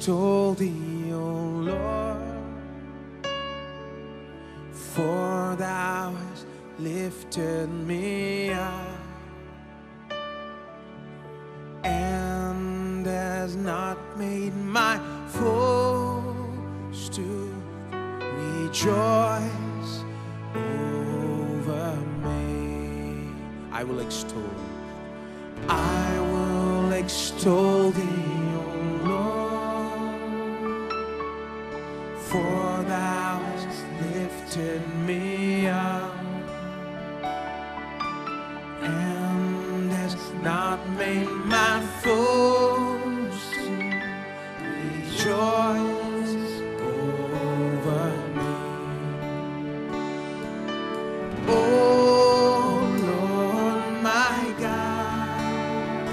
extol thee, O Lord, for thou hast lifted me up and has not made my foes to rejoice over me. I will extol thee, O Lord, for thou hast lifted me up and hast not made my foes to rejoice over me. Oh Lord my God,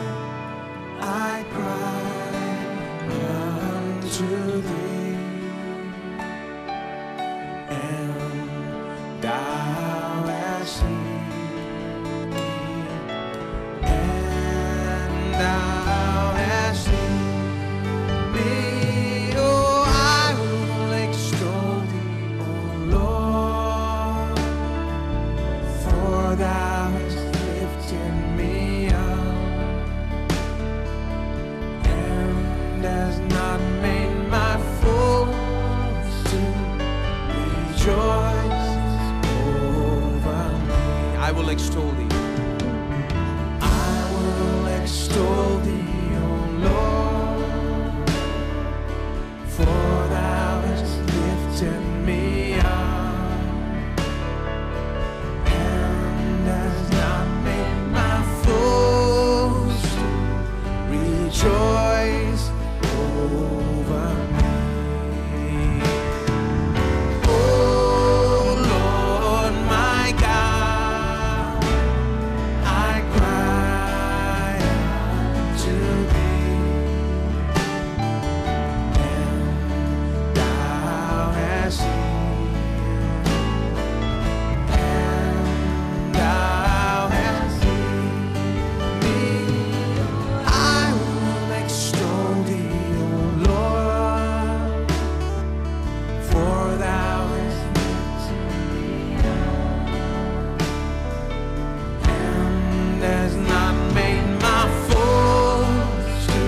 I cry unto thee, and thou hast healed me, and thou hast healed me. Oh, I will extol thee, O Lord, for thou hast lifted me up and has not made my foes to rejoice over me. I will extol thee. I will extol thee, O Lord, for thou hast lifted me up and has not made my foes to rejoice over me. Oh Lord my God, I cry unto thee, and thou hast healed, and thou hast healed me. I will extol thee, O Lord, for thou hast lifted me up and has not made my foes to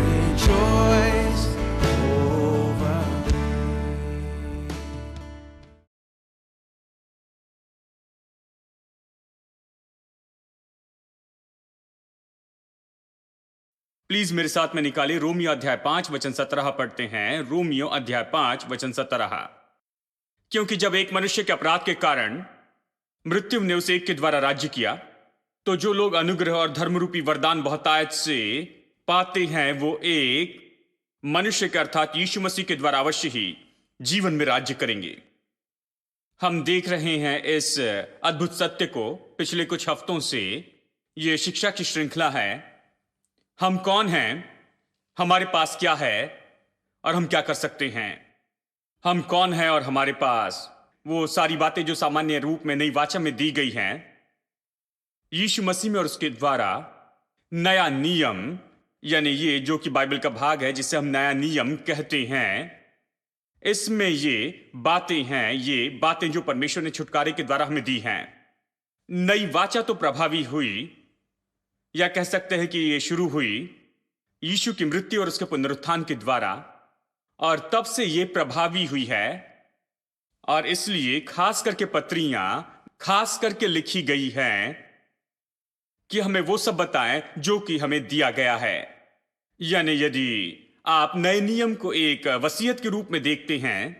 rejoice over me. Please मेरे साथ में निकालिए Romeo अध्याय 5 वचन 17 पढ़ते हैं। Romeo अध्याय 5 वचन 17। क्योंकि जब एक मनुष्य के अपराध के कारण मृत्यु ने उस एक के द्वारा राज्य किया, तो जो लोग अनुग्रह और धर्मरूपी वरदान बहुतायत से पाते हैं, वो एक मनुष्य के अर्थात यीशु मसीह के द्वारा अवश्य ही जीवन में राज्य करेंगे। हम देख रहे हैं इस अद्भुत सत्य को पिछले कुछ हफ्तों से। ये शिक्षा की श्रृंखला है। हम कौन हैं, हमारे पास क्या है और हम क्या कर सकते हैं। हम कौन हैं और हमारे पास वो सारी बातें जो सामान्य रूप में नई वाचा में दी गई हैं, यीशु मसीह में और उसके द्वारा नया नियम, यानी ये जो कि बाइबल का भाग है जिसे हम नया नियम कहते हैं, इसमें ये बातें हैं, ये बातें जो परमेश्वर ने छुटकारे के द्वारा हमें दी हैं। नई वाचा तो प्रभावी हुई, या कह सकते हैं कि ये शुरू हुई यीशु की मृत्यु और उसके पुनरुत्थान के द्वारा, और तब से ये प्रभावी हुई है। और इसलिए खास करके पत्रियां खास करके लिखी गई हैं कि हमें वो सब बताएं जो कि हमें दिया गया है। यानी यदि आप नए नियम को एक वसीयत के रूप में देखते हैं,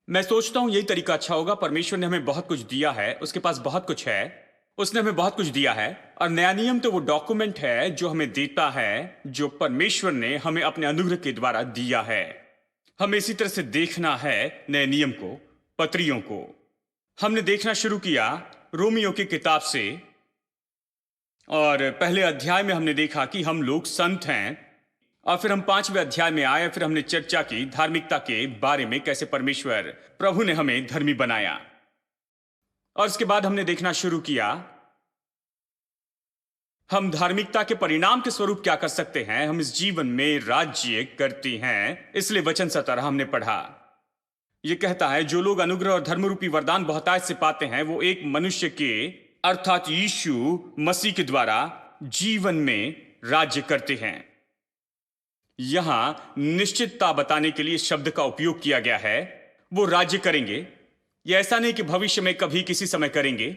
मैं सोचता हूं यही तरीका अच्छा होगा। परमेश्वर ने हमें बहुत कुछ दिया है, उसके पास बहुत कुछ है, उसने हमें बहुत कुछ दिया है। और नया नियम तो वो डॉक्यूमेंट है जो हमें देता है, जो परमेश्वर ने हमें अपने अनुग्रह के द्वारा दिया है। हमें इसी तरह से देखना है नए नियम को, पत्रियों को। हमने देखना शुरू किया रोमियो की किताब से, और पहले अध्याय में हमने देखा कि हम लोग संत हैं, और फिर हम 5वें अध्याय में आए, फिर हमने चर्चा की धार्मिकता के बारे में, कैसे परमेश्वर प्रभु ने हमें धर्मी बनाया। और उसके बाद हमने देखना शुरू किया हम धार्मिकता के परिणाम के स्वरूप क्या कर सकते हैं? हम इस जीवन में राज्य करते हैं। इसलिए वचन 17 हमने पढ़ा, यह कहता है, जो लोग अनुग्रह और धर्मरूपी वरदान बहुतायत से पाते हैं वो एक मनुष्य के अर्थात यीशु मसीह के द्वारा जीवन में राज्य करते हैं। यहां निश्चितता बताने के लिए शब्द का उपयोग किया गया है। वो राज्य करेंगे। यह ऐसा नहीं कि भविष्य में कभी किसी समय करेंगे।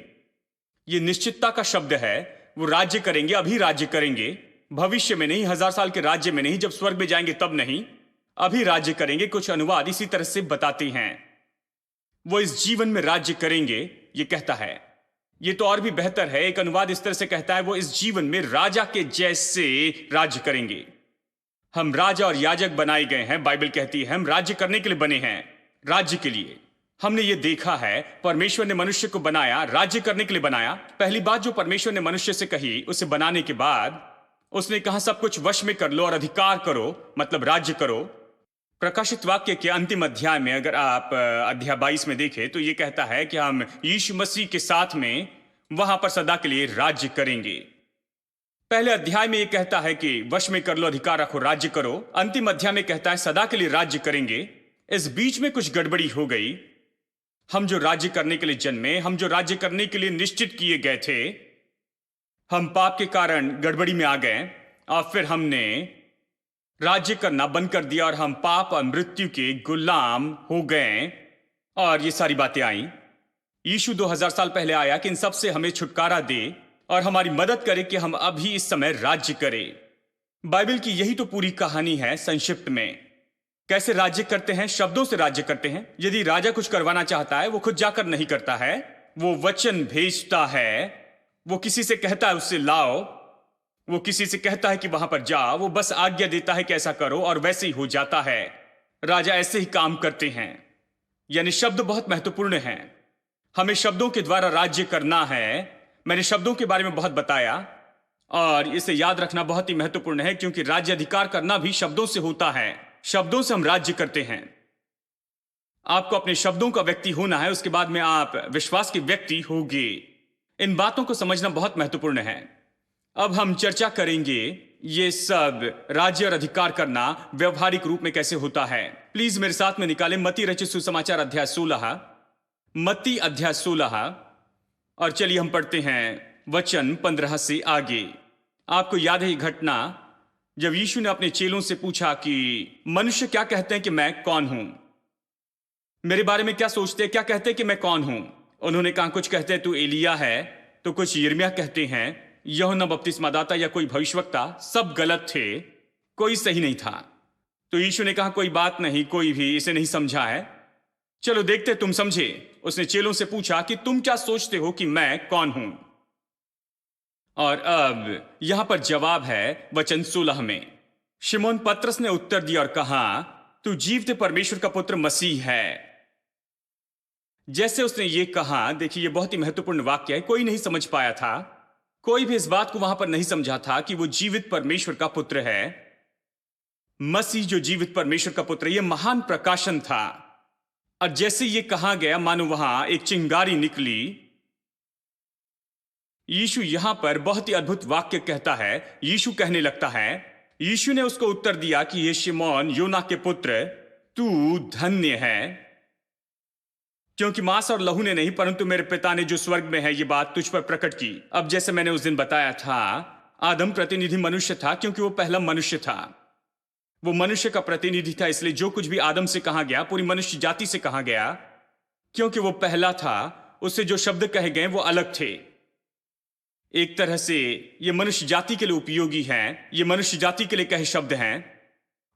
यह निश्चितता का शब्द है। वो राज्य करेंगे, अभी राज्य करेंगे, भविष्य में नहीं, 1000 साल के राज्य में नहीं, जब स्वर्ग में जाएंगे तब नहीं, अभी राज्य करेंगे। कुछ अनुवाद इसी तरह से बताते हैं, वो इस जीवन में राज्य करेंगे। यह कहता है, यह तो और भी बेहतर है। एक अनुवाद इस तरह से कहता है, वो इस जीवन में राजा के जैसे राज्य करेंगे। हम राजा और याजक बनाए गए हैं। बाइबल कहती है हम राज्य करने के लिए बने हैं, राज्य के लिए। हमने ये देखा है, परमेश्वर ने मनुष्य को बनाया, राज्य करने के लिए बनाया। पहली बात जो परमेश्वर ने मनुष्य से कही, उसे बनाने के बाद उसने कहा सब कुछ वश में कर लो और अधिकार करो, मतलब राज्य करो। प्रकाशित वाक्य के अंतिम अध्याय में अगर आप अध्याय 22 में देखें तो यह कहता है कि हम यीशु मसीह के साथ में वहां पर सदा के लिए राज्य करेंगे। पहले अध्याय में यह कहता है कि वश में कर लो, अधिकार रखो, राज्य करो। अंतिम अध्याय में कहता है सदा के लिए राज्य करेंगे। इस बीच में कुछ गड़बड़ी हो गई। हम जो राज्य करने के लिए जन्मे, हम जो राज्य करने के लिए निश्चित किए गए थे, हम पाप के कारण गड़बड़ी में आ गए और फिर हमने राज्य करना बंद कर दिया और हम पाप और मृत्यु के गुलाम हो गए और ये सारी बातें आई। यीशु 2000 साल पहले आया कि इन सब से हमें छुटकारा दे और हमारी मदद करे कि हम अभी इस समय राज्य करें। बाइबल की यही तो पूरी कहानी है। संक्षिप्त में कैसे राज्य करते हैं? शब्दों से राज्य करते हैं। यदि राजा कुछ करवाना चाहता है, वो खुद जाकर नहीं करता है, वो वचन भेजता है। वो किसी से कहता है उससे लाओ, वो किसी से कहता है कि वहां पर जाओ, वो बस आज्ञा देता है कि ऐसा करो और वैसे ही हो जाता है। राजा ऐसे ही काम करते हैं। यानी शब्द बहुत महत्वपूर्ण हैं। हमें शब्दों के द्वारा राज्य करना है। मैंने शब्दों के बारे में बहुत बताया और इसे याद रखना बहुत ही महत्वपूर्ण है, क्योंकि राज्य अधिकार करना भी शब्दों से होता है। शब्दों से हम राज्य करते हैं। आपको अपने शब्दों का व्यक्ति होना है, उसके बाद में आप विश्वास के व्यक्ति होंगे। इन बातों को समझना बहुत महत्वपूर्ण है। अब हम चर्चा करेंगे ये सब राज्य और अधिकार करना व्यवहारिक रूप में कैसे होता है। प्लीज मेरे साथ में निकालें मत्ती रचित सुसमाचार अध्याय 16, मत्ती अध्याय 16, और चलिए हम पढ़ते हैं वचन 15 से आगे। आपको याद है ये घटना जब यीशु ने अपने चेलों से पूछा कि मनुष्य क्या कहते हैं कि मैं कौन हूं? मेरे बारे में क्या सोचते हैं? क्या कहते हैं कि मैं कौन हूं? उन्होंने कहा कुछ कहते हैं तू एलिया है, तो कुछ यिर्मयाह कहते हैं, यूहन्ना बपतिस्मादाता या कोई भविष्यवक्ता। सब गलत थे, कोई सही नहीं था। तो यीशु ने कहा कोई बात नहीं, कोई भी इसे नहीं समझा है, चलो देखते तुम समझे। उसने चेलों से पूछा कि तुम क्या सोचते हो कि मैं कौन हूं? और अब यहां पर जवाब है वचन 16 में। शिमोन पतरस ने उत्तर दिया और कहा तू जीवते परमेश्वर का पुत्र मसीह है। जैसे उसने ये कहा, देखिए ये बहुत ही महत्वपूर्ण वाक्य है। कोई नहीं समझ पाया था, कोई भी इस बात को वहां पर नहीं समझा था कि वो जीवित परमेश्वर का पुत्र है। मसीह जो जीवित परमेश्वर का पुत्र, यह महान प्रकाशन था। और जैसे ये कहा गया, मानो वहां एक चिंगारी निकली। यीशु यहां पर बहुत ही अद्भुत वाक्य कहता है। यीशु कहने लगता है, यीशु ने उसको उत्तर दिया कि ये शिमोन योना के पुत्र, तू धन्य है, क्योंकि मांस और लहू ने नहीं परंतु मेरे पिता ने जो स्वर्ग में है ये बात तुझ पर प्रकट की। अब जैसे मैंने उस दिन बताया था, आदम प्रतिनिधि मनुष्य था, क्योंकि वो पहला मनुष्य था। वो मनुष्य का प्रतिनिधि था, इसलिए जो कुछ भी आदम से कहा गया पूरी मनुष्य जाति से कहा गया, क्योंकि वो पहला था। उससे जो शब्द कहे गए वो अलग थे। एक तरह से ये मनुष्य जाति के लिए उपयोगी हैं, ये मनुष्य जाति के लिए कहे शब्द हैं।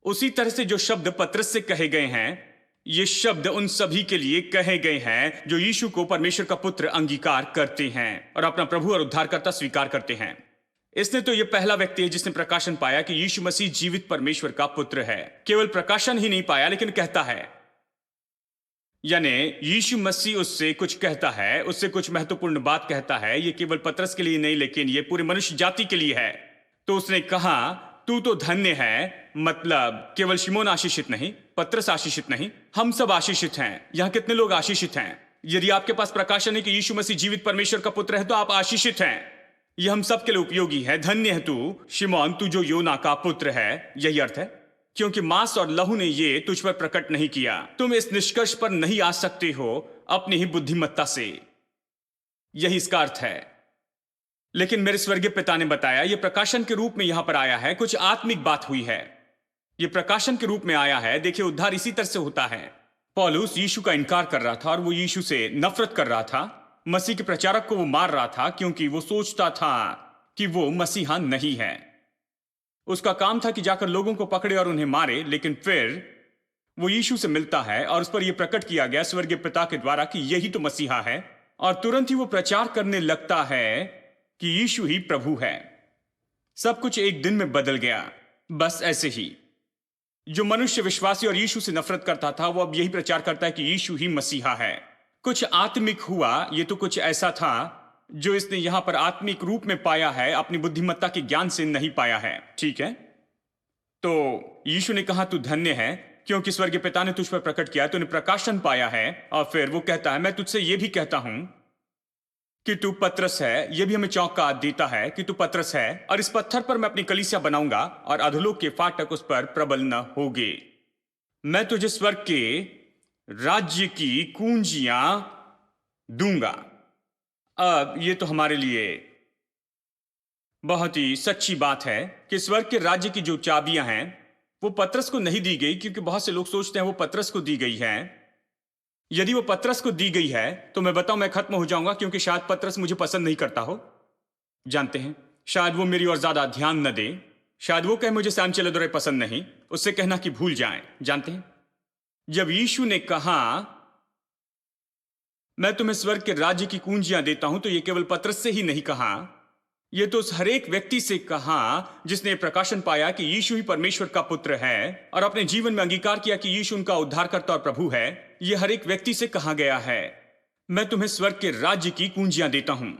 उसी तरह से जो शब्द पतरस से कहे गए हैं, ये शब्द उन सभी के लिए कहे गए हैं जो यीशु को परमेश्वर का पुत्र अंगीकार करते हैं और अपना प्रभु और उद्धारकर्ता स्वीकार करते हैं। इसने तो यह पहला व्यक्ति है जिसने प्रकाशन पाया कि यीशु मसीह जीवित परमेश्वर का पुत्र है। केवल प्रकाशन ही नहीं पाया, लेकिन कहता है, यानी यीशु मसीह उससे कुछ कहता है, उससे कुछ महत्वपूर्ण बात कहता है। ये केवल पतरस के लिए नहीं, लेकिन ये पूरे मनुष्य जाति के लिए है। तो उसने कहा तू तो धन्य है, मतलब केवल शिमोन आशीषित नहीं, पतरस आशीषित नहीं, हम सब आशीषित हैं। यहां कितने लोग आशीषित हैं? यदि आपके पास प्रकाशन है कि यीशु मसीह जीवित परमेश्वर का पुत्र है तो आप आशीषित हैं। यह हम सब के लिए उपयोगी है। धन्य है तू शिमोन, तू जो योना का पुत्र है। यही अर्थ है, क्योंकि मांस और लहू ने ये तुझ पर प्रकट नहीं किया। तुम इस निष्कर्ष पर नहीं आ सकते हो अपनी ही बुद्धिमत्ता से। यही इसका अर्थ है। लेकिन मेरे स्वर्गीय पिता ने बताया यह प्रकाशन के रूप में यहां पर आया है। कुछ आत्मिक बात हुई है। यह प्रकाशन के रूप में आया है। देखिए, उद्धार इसी तरह से होता है। पौलुस यीशु का इनकार कर रहा था और वो यीशु से नफरत कर रहा था। मसीह के प्रचारक को वो मार रहा था क्योंकि वो सोचता था कि वो मसीहा नहीं है। उसका काम था कि जाकर लोगों को पकड़े और उन्हें मारे। लेकिन फिर वो यीशु से मिलता है और उस पर यह प्रकट किया गया स्वर्गीय पिता के द्वारा कि यही तो मसीहा है। और तुरंत ही वो प्रचार करने लगता है कि यीशु ही प्रभु है। सब कुछ एक दिन में बदल गया। बस ऐसे ही जो मनुष्य विश्वासी और यीशु से नफरत करता था, वो अब यही प्रचार करता है कि यीशु ही मसीहा है। कुछ आत्मिक हुआ। ये तो कुछ ऐसा था जो इसने यहां पर आत्मिक रूप में पाया है, अपनी बुद्धिमत्ता के ज्ञान से नहीं पाया है। ठीक है, तो यीशु ने कहा तू धन्य है क्योंकि स्वर्गीय पिता ने तुझ पर प्रकट किया, तूने प्रकाशन पाया है। और फिर वो कहता है मैं तुझसे यह भी कहता हूं कि तू पतरस है। यह भी हमें चौंका देता है कि तू पतरस है और इस पत्थर पर मैं अपनी कलीसिया बनाऊंगा और अधोलोक के फाटक उस पर प्रबल न होंगे। मैं तुझे स्वर्ग के राज्य की कुंजियां दूंगा। अब ये तो हमारे लिए बहुत ही सच्ची बात है कि स्वर्ग के राज्य की जो चाबियां हैं वो पतरस को नहीं दी गई, क्योंकि बहुत से लोग सोचते हैं वो पतरस को दी गई है। यदि वो पतरस को दी गई है तो मैं बताऊं मैं खत्म हो जाऊंगा, क्योंकि शायद पतरस मुझे पसंद नहीं करता हो। जानते हैं, शायद वो मेरी ओर ज्यादा ध्यान न दे। शायद वो कहे मुझे सैम चेलेदोरे पसंद नहीं, उससे कहना कि भूल जाएं। जानते हैं, जब यीशु ने कहा मैं तुम्हें स्वर्ग के राज्य की कुंजियां देता हूं, तो यह केवल पतरस से ही नहीं कहा, यह तो उस हर एक व्यक्ति से कहा जिसने प्रकाशन पाया कि यीशु ही परमेश्वर का पुत्र है और अपने जीवन में अंगीकार किया कि यीशु उनका उद्धारकर्ता और प्रभु है। यह हर एक व्यक्ति से कहा गया है मैं तुम्हें स्वर्ग के राज्य की कुंजियां देता हूं।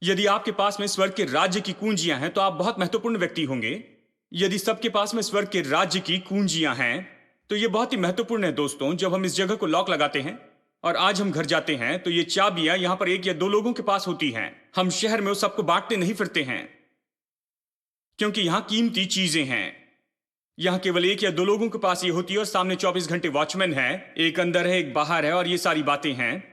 यदि आपके पास में स्वर्ग के राज्य की कुंजियां हैं तो आप बहुत महत्वपूर्ण व्यक्ति होंगे। यदि सबके पास में स्वर्ग के राज्य की कुंजियां हैं तो यह बहुत ही महत्वपूर्ण है दोस्तों। जब हम इस जगह को लॉक लगाते हैं और आज हम घर जाते हैं तो ये चाबियां यहां पर एक या दो लोगों के पास होती हैं। हम शहर में उस सबको बांटते नहीं फिरते हैं, क्योंकि यहां कीमती चीजें हैं। यहां केवल एक या दो लोगों के पास ये होती है और सामने 24 घंटे वॉचमैन है, एक अंदर है एक बाहर है और ये सारी बातें हैं,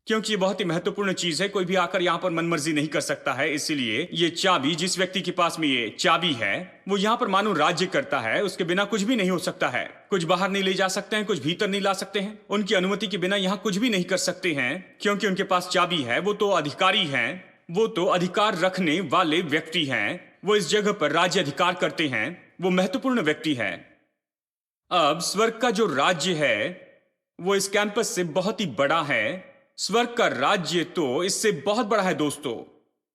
क्योंकि ये बहुत ही महत्वपूर्ण चीज है। कोई भी आकर यहां पर मनमर्जी नहीं कर सकता है। इसीलिए ये चाबी, जिस व्यक्ति के पास में ये चाबी है वो यहां पर मानो राज्य करता है। उसके बिना कुछ भी नहीं हो सकता है। कुछ बाहर नहीं ले जा सकते हैं, कुछ भीतर नहीं ला सकते हैं। उनकी अनुमति के बिना यहां कुछ भी नहीं कर सकते हैं, क्योंकि उनके पास चाबी है। वो तो अधिकारी हैं, वो तो अधिकार रखने वाले व्यक्ति हैं। वो इस जगह पर राज्य अधिकार करते हैं। वो महत्वपूर्ण व्यक्ति है। अब स्वर्ग का जो राज्य है वो इस कैंपस से बहुत ही बड़ा है। स्वर्ग का राज्य तो इससे बहुत बड़ा है दोस्तों।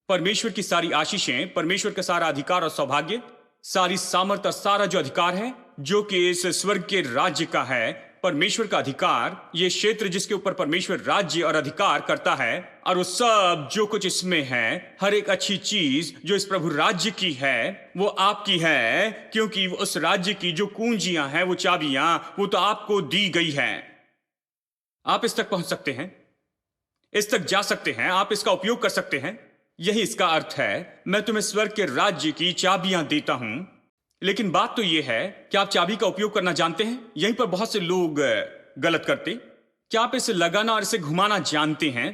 परमेश्वर की सारी आशीषें, परमेश्वर का सारा अधिकार और सौभाग्य, सारी सामर्थ और सारा जो अधिकार है जो कि इस स्वर्ग के राज्य का है, परमेश्वर का अधिकार, ये क्षेत्र जिसके ऊपर परमेश्वर राज्य और अधिकार करता है, और वो सब जो कुछ इसमें है, हर एक अच्छी चीज जो इस प्रभु राज्य की है वो आपकी है, क्योंकि उस राज्य की जो कुंजियां हैं, वो चाबियां, वो तो आपको दी गई है। आप इस तक पहुंच सकते हैं, इस तक जा सकते हैं, आप इसका उपयोग कर सकते हैं। यही इसका अर्थ है मैं तुम्हें स्वर्ग के राज्य की चाबियां देता हूं। लेकिन बात तो यह है कि आप चाबी का उपयोग करना जानते हैं। यहीं पर बहुत से लोग गलत करते। क्या आप इसे लगाना और इसे घुमाना जानते हैं?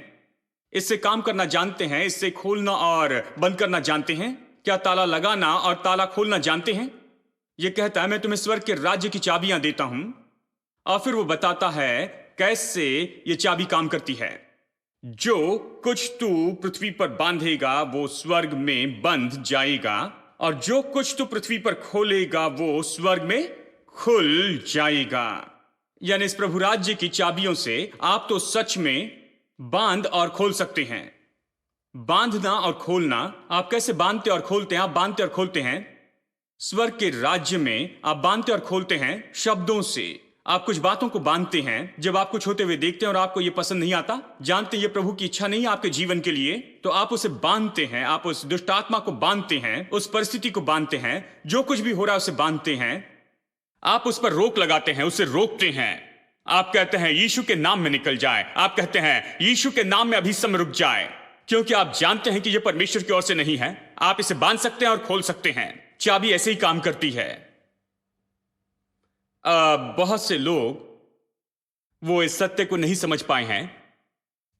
इससे काम करना जानते हैं? इससे खोलना और बंद करना जानते हैं? क्या ताला लगाना और ताला खोलना जानते हैं? यह कहता है मैं तुम्हें स्वर्ग के राज्य की चाबियां देता हूं, और फिर वो बताता है कैसे यह चाबी काम करती है। जो कुछ तू पृथ्वी पर बांधेगा वो स्वर्ग में बंध जाएगा, और जो कुछ तू पृथ्वी पर खोलेगा वो स्वर्ग में खुल जाएगा। यानी इस प्रभु राज्य की चाबियों से आप तो सच में बांध और खोल सकते हैं। बांधना और खोलना, आप कैसे बांधते और खोलते हैं? आप बांधते और खोलते हैं स्वर्ग के राज्य में। आप बांधते और खोलते हैं शब्दों से। आप कुछ बातों को बांधते हैं। जब आप कुछ होते हुए देखते हैं और आपको यह पसंद नहीं आता, जानते ये प्रभु की इच्छा नहीं है आपके जीवन के लिए, तो आप उसे बांधते हैं। आप उस दुष्ट आत्मा को बांधते हैं, उस परिस्थिति को बांधते हैं, जो कुछ भी हो रहा है उसे बांधते हैं। आप उस पर रोक लगाते हैं, उसे रोकते हैं। आप कहते हैं यीशु के नाम में निकल जाए। आप कहते हैं यीशु के नाम में अभी समय रुक जाए। क्योंकि आप जानते हैं कि यह परमेश्वर की ओर से नहीं है। आप इसे बांध सकते हैं और खोल सकते हैं। चाबी ऐसे ही काम करती है। बहुत से लोग वो इस सत्य को नहीं समझ पाए हैं।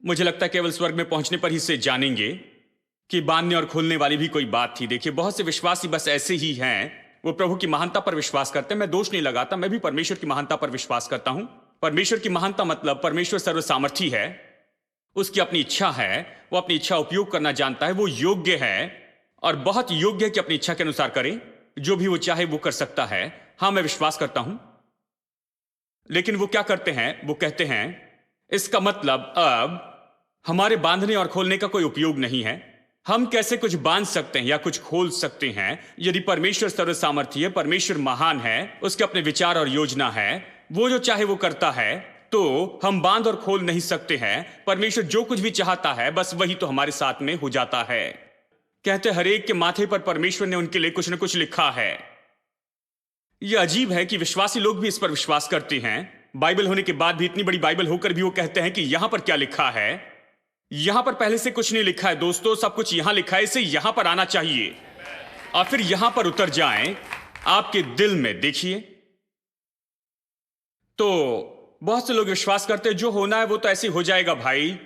मुझे लगता है केवल स्वर्ग में पहुंचने पर ही इसे जानेंगे कि बांधने और खोलने वाली भी कोई बात थी। देखिए, बहुत से विश्वासी बस ऐसे ही हैं। वो प्रभु की महानता पर विश्वास करते हैं। मैं दोष नहीं लगाता, मैं भी परमेश्वर की महानता पर विश्वास करता हूं। परमेश्वर की महानता मतलब परमेश्वर सर्वसामर्थी है, उसकी अपनी इच्छा है, वो अपनी इच्छा उपयोग करना जानता है, वो योग्य है और बहुत योग्य है कि अपनी इच्छा के अनुसार करे। जो भी वो चाहे वो कर सकता है। हां, मैं विश्वास करता हूं। लेकिन वो क्या करते हैं? वो कहते हैं इसका मतलब अब हमारे बांधने और खोलने का कोई उपयोग नहीं है। हम कैसे कुछ बांध सकते हैं या कुछ खोल सकते हैं यदि परमेश्वर सर्वसामर्थी है, परमेश्वर महान है, उसके अपने विचार और योजना है, वो जो चाहे वो करता है, तो हम बांध और खोल नहीं सकते हैं। परमेश्वर जो कुछ भी चाहता है बस वही तो हमारे साथ में हो जाता है। कहते हर एक के माथे पर परमेश्वर ने उनके लिए कुछ न कुछ लिखा है। यह अजीब है कि विश्वासी लोग भी इस पर विश्वास करते हैं। बाइबल होने के बाद भी, इतनी बड़ी बाइबल होकर भी वो कहते हैं कि यहां पर क्या लिखा है। यहां पर पहले से कुछ नहीं लिखा है दोस्तों, सब कुछ यहां लिखा है। इसे यहां पर आना चाहिए और फिर यहां पर उतर जाएं, आपके दिल में देखिए। तो बहुत से लोग विश्वास करते हैं जो होना है वो तो ऐसे हो जाएगा भाई।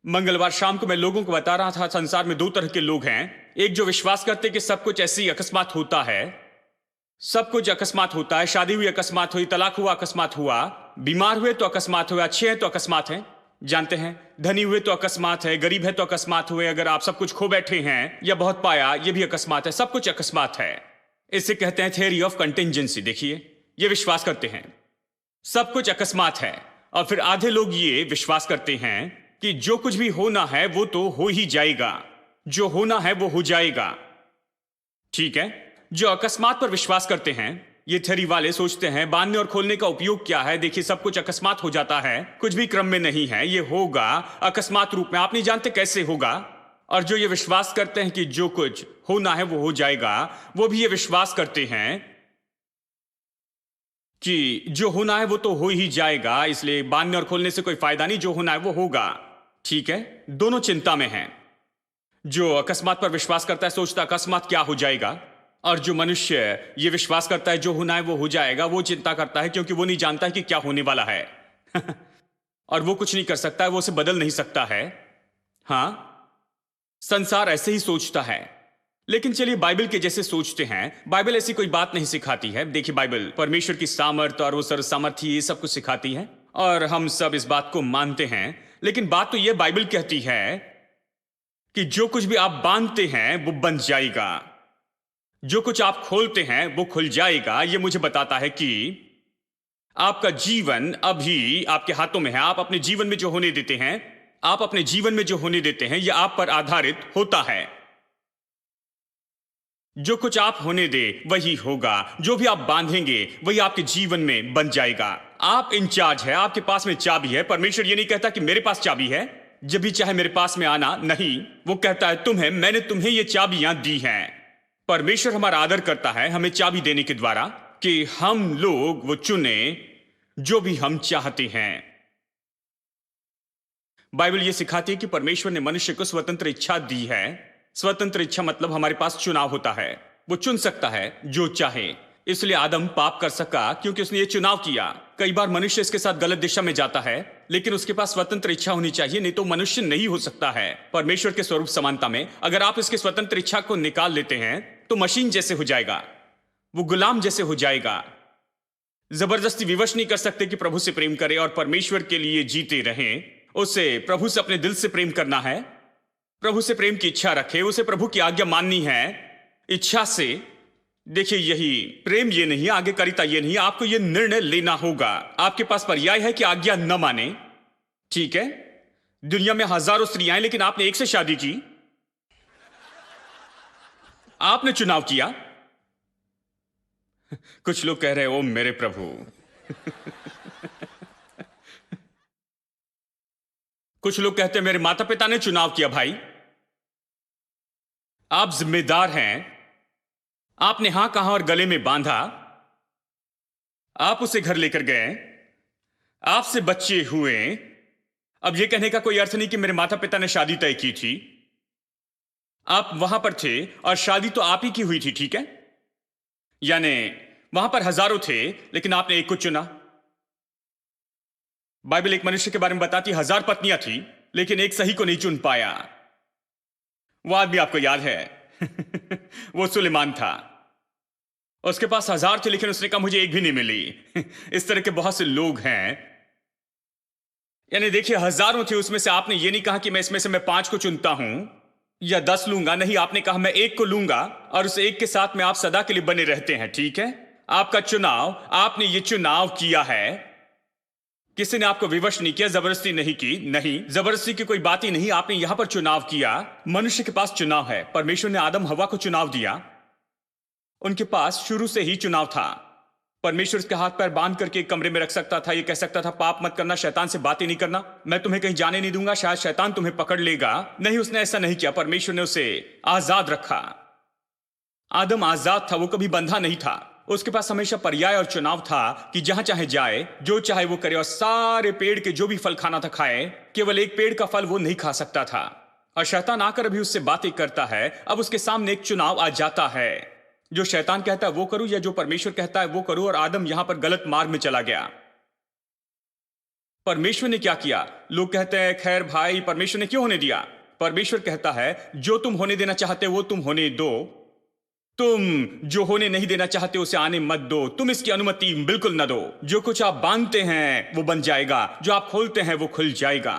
मंगलवार शाम को मैं लोगों को बता रहा था संसार में दो तरह के लोग हैं। एक जो विश्वास करते हैं कि सब कुछ ऐसे ही अकस्मात होता है, सब कुछ अकस्मात होता है। शादी हुई अकस्मात हुई, तलाक हुआ अकस्मात हुआ, बीमार हुए तो अकस्मात हुए, अच्छे हैं तो अकस्मात हैं, जानते हैं, धनी हुए तो अकस्मात है, गरीब है तो अकस्मात हुए, अगर आप सब कुछ खो बैठे हैं या बहुत पाया ये भी अकस्मात है, सब कुछ अकस्मात है। इसे कहते हैं थियरी ऑफ कंटिंजेंसी। देखिए, ये विश्वास करते हैं सब कुछ अकस्मात है। और फिर आधे लोग ये विश्वास करते हैं कि जो कुछ भी होना है वो तो हो ही जाएगा, जो होना है वो हो जाएगा। ठीक है, जो अकस्मात पर विश्वास करते हैं, ये थ्योरी वाले सोचते हैं बांधने और खोलने का उपयोग क्या है। देखिए, सब कुछ अकस्मात हो जाता है, कुछ भी क्रम में नहीं है, ये होगा अकस्मात रूप में, आप नहीं जानते कैसे होगा। और जो ये विश्वास करते हैं कि जो कुछ होना है वो हो जाएगा, वो भी ये विश्वास करते हैं कि जो होना है वो तो हो ही जाएगा, इसलिए बांधने और खोलने से कोई फायदा नहीं, जो होना है वो होगा। ठीक है, दोनों चिंता में हैं। जो अकस्मात पर विश्वास करता है सोचता अकस्मात क्या हो जाएगा, और जो मनुष्य ये विश्वास करता है जो होना है वो हो जाएगा, वो चिंता करता है क्योंकि वो नहीं जानता है कि क्या होने वाला है। और वो कुछ नहीं कर सकता है, वो उसे बदल नहीं सकता है। हां, संसार ऐसे ही सोचता है। लेकिन चलिए बाइबल के जैसे सोचते हैं। बाइबल ऐसी कोई बात नहीं सिखाती है। देखिए, बाइबल परमेश्वर की सामर्थ और वो सर्वसामर्थी ये सब कुछ सिखाती है और हम सब इस बात को मानते हैं। लेकिन बात तो ये बाइबल कहती है कि जो कुछ भी आप बांधते हैं वो बंध जाएगा, जो कुछ आप खोलते हैं वो खुल जाएगा। ये मुझे बताता है कि आपका जीवन अभी आपके हाथों में है। आप अपने जीवन में जो होने देते हैं, आप अपने जीवन में जो होने देते हैं, यह आप पर आधारित होता है। जो कुछ आप होने दे वही होगा, जो भी आप बांधेंगे वही आपके जीवन में बन जाएगा। आप इंचार्ज है, आपके पास में चाबी है। परमेश्वर ये नहीं कहता कि मेरे पास चाबी है, जब भी चाहे मेरे पास में आना, नहीं, वो कहता है तुम्हें, मैंने तुम्हें ये चाबियां दी हैं। परमेश्वर हमारा आदर करता है हमें चाबी देने के द्वारा कि हम लोग वो चुने जो भी हम चाहते हैं। बाइबल ये सिखाती है कि परमेश्वर ने मनुष्य को स्वतंत्र इच्छा दी है। स्वतंत्र इच्छा मतलब हमारे पास चुनाव होता है, वो चुन सकता है जो चाहे। इसलिए आदम पाप कर सका क्योंकि उसने ये चुनाव किया। कई बार मनुष्य इसके साथ गलत दिशा में जाता है, लेकिन उसके पास स्वतंत्र इच्छा होनी चाहिए, नहीं तो मनुष्य नहीं हो सकता है परमेश्वर के स्वरूप समानता में। अगर आप इसके स्वतंत्र इच्छा को निकाल लेते हैं तो मशीन जैसे हो जाएगा, वो गुलाम जैसे हो जाएगा। जबरदस्ती विवश नहीं कर सकते कि प्रभु से प्रेम करे और परमेश्वर के लिए जीते रहें। उसे प्रभु से अपने दिल से प्रेम करना है, प्रभु से प्रेम की इच्छा रखे, उसे प्रभु की आज्ञा माननी है इच्छा से। देखिए, यही प्रेम, ये नहीं, आज्ञाकारिता ये नहीं, आपको ये निर्णय लेना होगा। आपके पास पर्याय है कि आज्ञा न माने। ठीक है, दुनिया में हजारों स्त्रियां हैं लेकिन आपने एक से शादी की, आपने चुनाव किया। कुछ लोग कह रहे हैं ओ मेरे प्रभु। कुछ लोग कहते हैं मेरे माता पिता ने चुनाव किया। भाई, आप जिम्मेदार हैं। आपने हां कहा और गले में बांधा, आप उसे घर लेकर गए, आपसे बच्चे हुए, अब यह कहने का कोई अर्थ नहीं कि मेरे माता पिता ने शादी तय की थी। आप वहां पर थे और शादी तो आप ही की हुई थी, ठीक है? यानी वहां पर हजारों थे लेकिन आपने एक को चुना। बाइबल एक मनुष्य के बारे में बताती 1000 पत्नियां थी लेकिन एक सही को नहीं चुन पाया। वो आदमी आपको याद है? वो सुलेमान था। उसके पास 1000 थे लेकिन उसने कहा मुझे एक भी नहीं मिली। इस तरह के बहुत से लोग हैं। यानी देखिए, हजारों थे, उसमें से आपने ये नहीं कहा कि मैं इसमें से 5 को चुनता हूं या 10 लूंगा। नहीं, आपने कहा मैं एक को लूंगा और उस एक के साथ में आप सदा के लिए बने रहते हैं, ठीक है? आपका चुनाव, आपने ये चुनाव किया है। किसी ने आपको विवश नहीं किया, जबरदस्ती नहीं की। नहीं, जबरदस्ती की कोई बात ही नहीं। आपने यहां पर चुनाव किया। मनुष्य के पास चुनाव है। परमेश्वर ने आदम हवा को चुनाव दिया। उनके पास शुरू से ही चुनाव था। परमेश्वर उसके हाथ पैर बांध करके एक कमरे में रख सकता था। ये कह सकता था पाप मत करना, शैतान से बातें नहीं करना, मैं तुम्हें कहीं जाने नहीं दूंगा, शायद शैतान तुम्हें पकड़ लेगा। नहीं, उसने ऐसा नहीं किया। परमेश्वर ने उसे आजाद रखा। आदम आजाद था, वो कभी बंधा नहीं था। उसके पास हमेशा पर्याय और चुनाव था कि जहां चाहे जाए, जो चाहे वो करे, और सारे पेड़ के जो भी फल खाना था खाए। केवल एक पेड़ का फल वो नहीं खा सकता था। और शैतान आकर अभी उससे बातें करता है। अब उसके सामने एक चुनाव आ जाता है। जो शैतान कहता है वो करूं या जो परमेश्वर कहता है वो करूं, और आदम यहां पर गलत मार्ग में चला गया। परमेश्वर ने क्या किया? लोग कहते हैं खैर भाई, परमेश्वर ने क्यों होने दिया? परमेश्वर कहता है जो तुम होने देना चाहते हो वो तुम होने दो। तुम जो होने नहीं देना चाहते उसे आने मत दो। तुम इसकी अनुमति बिल्कुल न दो। जो कुछ आप बांधते हैं वो बन जाएगा, जो आप खोलते हैं वो खुल जाएगा।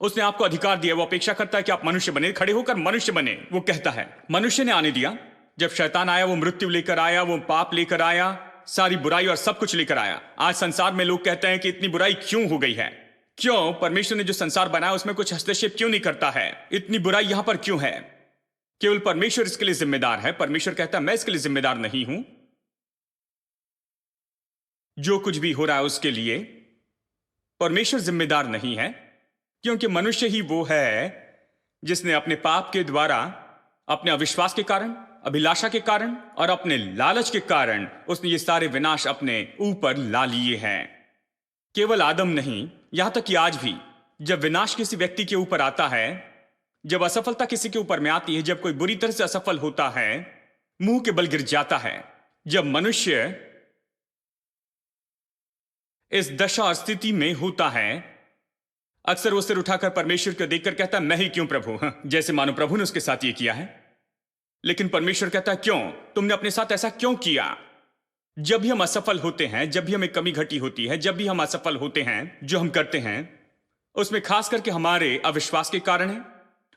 उसने आपको अधिकार दिया। वो अपेक्षा करता है कि आप मनुष्य बने, खड़े होकर मनुष्य बने। वो कहता है मनुष्य ने आने दिया। जब शैतान आया वो मृत्यु लेकर आया, वो पाप लेकर आया, सारी बुराई और सब कुछ लेकर आया। आज संसार में लोग कहते हैं कि इतनी बुराई क्यों हो गई है? क्यों? परमेश्वर ने जो संसार बनाया उसमें कुछ हस्तक्षेप क्यों नहीं करता है? इतनी बुराई यहां पर क्यों है? केवल परमेश्वर इसके लिए जिम्मेदार है। परमेश्वर कहता है मैं इसके लिए जिम्मेदार नहीं हूं। जो कुछ भी हो रहा है उसके लिए परमेश्वर जिम्मेदार नहीं है, क्योंकि मनुष्य ही वो है जिसने अपने पाप के द्वारा, अपने अविश्वास के कारण, अभिलाषा के कारण और अपने लालच के कारण उसने ये सारे विनाश अपने ऊपर ला लिए हैं। केवल आदम नहीं, यहां तक कि आज भी जब विनाश किसी व्यक्ति के ऊपर आता है, जब असफलता किसी के ऊपर में आती है, जब कोई बुरी तरह से असफल होता है, मुंह के बल गिर जाता है, जब मनुष्य इस दशा और स्थिति में होता है, अक्सर वो सिर उठाकर परमेश्वर को देखकर कहता है मैं ही क्यों प्रभु? जैसे मानो प्रभु ने उसके साथ ये किया है। लेकिन परमेश्वर कहता है क्यों? तुमने अपने साथ ऐसा क्यों किया? जब भी हम असफल होते हैं, जब भी हमें कमी घटी होती है, जब भी हम असफल होते हैं, जो हम करते हैं उसमें खास करके हमारे अविश्वास के कारण है,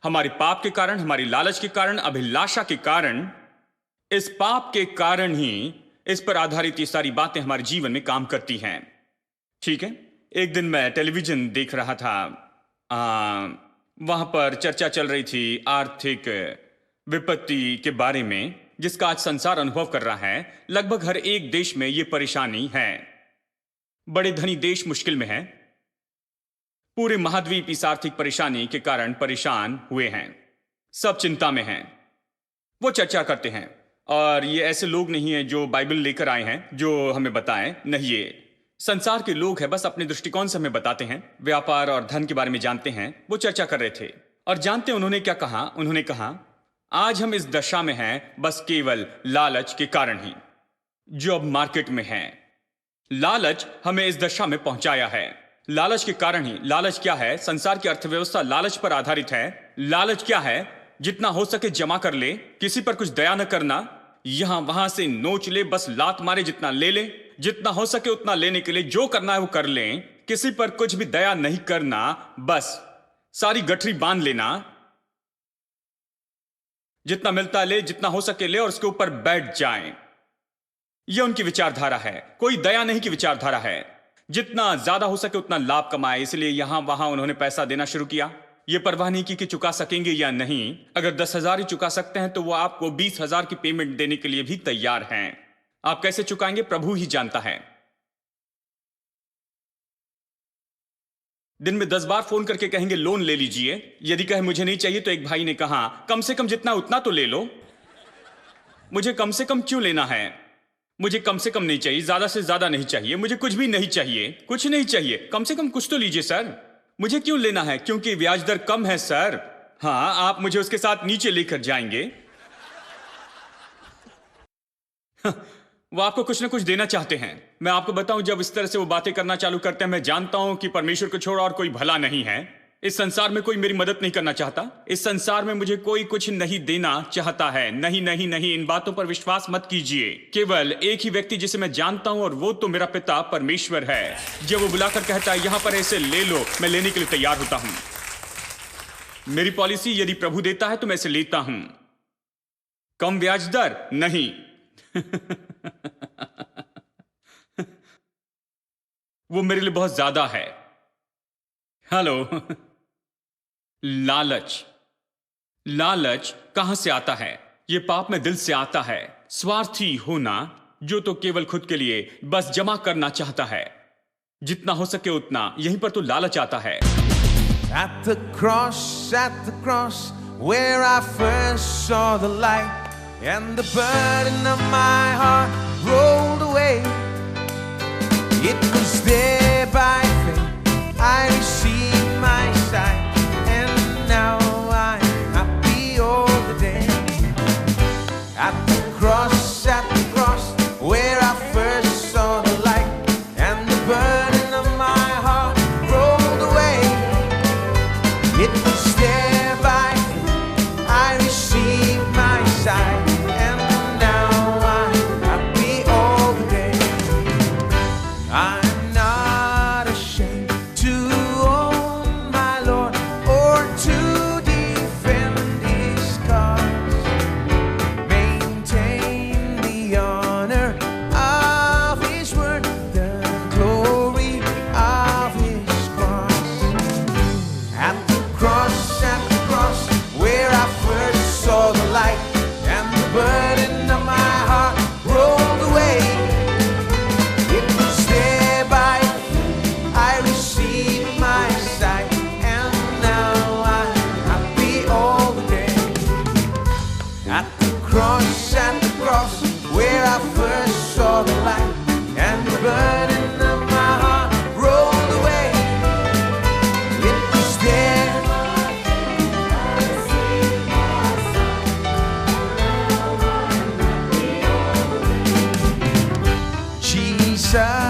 हमारे पाप के कारण, हमारी लालच के कारण, अभिलाषा के कारण। इस पाप के कारण ही इस पर आधारित ये सारी बातें हमारे जीवन में काम करती हैं, ठीक है? एक दिन मैं टेलीविजन देख रहा था। वहां पर चर्चा चल रही थी आर्थिक विपत्ति के बारे में, जिसका आज संसार अनुभव कर रहा है। लगभग हर एक देश में यह परेशानी है। बड़े धनी देश मुश्किल में हैं। पूरे महाद्वीप इस आर्थिक परेशानी के कारण परेशान हुए हैं। सब चिंता में हैं। वो चर्चा करते हैं। और ये ऐसे लोग नहीं हैं जो बाइबल लेकर आए हैं जो हमें बताएं। नहीं, ये संसार के लोग हैं, बस अपने दृष्टिकोण से हमें बताते हैं। व्यापार और धन के बारे में जानते हैं। वो चर्चा कर रहे थे और जानते उन्होंने क्या कहा? उन्होंने कहा आज हम इस दशा में हैं बस केवल लालच के कारण ही, जो अब मार्केट में है। लालच हमें इस दशा में पहुंचाया है, लालच के कारण ही। लालच क्या है? संसार की अर्थव्यवस्था लालच पर आधारित है। लालच क्या है? जितना हो सके जमा कर ले, किसी पर कुछ दया न करना, यहां वहां से नोच ले, बस लात मारे, जितना ले ले, जितना हो सके उतना लेने के लिए जो करना है वो कर ले, किसी पर कुछ भी दया नहीं करना, बस सारी गठरी बांध लेना, जितना मिलता ले, जितना हो सके ले और उसके ऊपर बैठ जाएं। यह उनकी विचारधारा है। कोई दया नहीं की विचारधारा है। जितना ज्यादा हो सके उतना लाभ कमाए, इसलिए यहां वहां उन्होंने पैसा देना शुरू किया। यह परवाह नहीं की कि चुका सकेंगे या नहीं। अगर 10,000 ही चुका सकते हैं तो वो आपको 20,000 की पेमेंट देने के लिए भी तैयार हैं। आप कैसे चुकाएंगे प्रभु ही जानता है। दिन में 10 बार फोन करके कहेंगे लोन ले लीजिए। यदि कहे मुझे नहीं चाहिए तो एक भाई ने कहा कम से कम जितना उतना तो ले लो। मुझे कम से कम क्यों लेना है? मुझे कम से कम नहीं चाहिए, ज्यादा से ज्यादा नहीं चाहिए, मुझे कुछ भी नहीं चाहिए, कुछ नहीं चाहिए, कम से कम कुछ तो लीजिए सर। मुझे क्यों लेना है? क्योंकि ब्याज दर कम है सर। हाँ, आप मुझे उसके साथ नीचे लेकर जाएंगे। वो आपको कुछ ना कुछ देना चाहते हैं। मैं आपको बताऊं, जब इस तरह से वो बातें करना चालू करते हैं, मैं जानता हूं कि परमेश्वर को छोड़ और कोई भला नहीं है। इस संसार में कोई मेरी मदद नहीं करना चाहता। इस संसार में मुझे कोई कुछ नहीं देना चाहता है। नहीं नहीं नहीं, इन बातों पर विश्वास मत कीजिए। केवल एक ही व्यक्ति जिसे मैं जानता हूं, और वो तो मेरा पिता परमेश्वर है। जब वो बुलाकर कहता है यहां पर ऐसे ले लो, मैं लेने के लिए तैयार होता हूं। मेरी पॉलिसी, यदि प्रभु देता है तो मैं इसे लेता हूं। कम ब्याज दर नहीं। वो मेरे लिए बहुत ज्यादा है। हेलो। लालच कहां से आता है? यह पाप में दिल से आता है। स्वार्थी होना, जो तो केवल खुद के लिए बस जमा करना चाहता है, जितना हो सके उतना। यहीं पर तो लालच आता है। At the cross, where I first saw the light, and the burden of my heart rolled away. It was there by faith I received my sight, and now I'm happy all the day. At the cross, where I first saw the light, and the burden of my heart rolled away. It was there by faith I received my sight, and now I'm happy all the day. I'm not ashamed to own my Lord, or to defend His cause. Maintain the honor of His word, the glory of His cross. At the cross, where I first saw the light, and the burden of my heart rolled away. It was there by faith I received my sight, and now I'm happy all the day. At the cross, where I first saw the light, and the burden of my heart rolled away. It was there. Jesus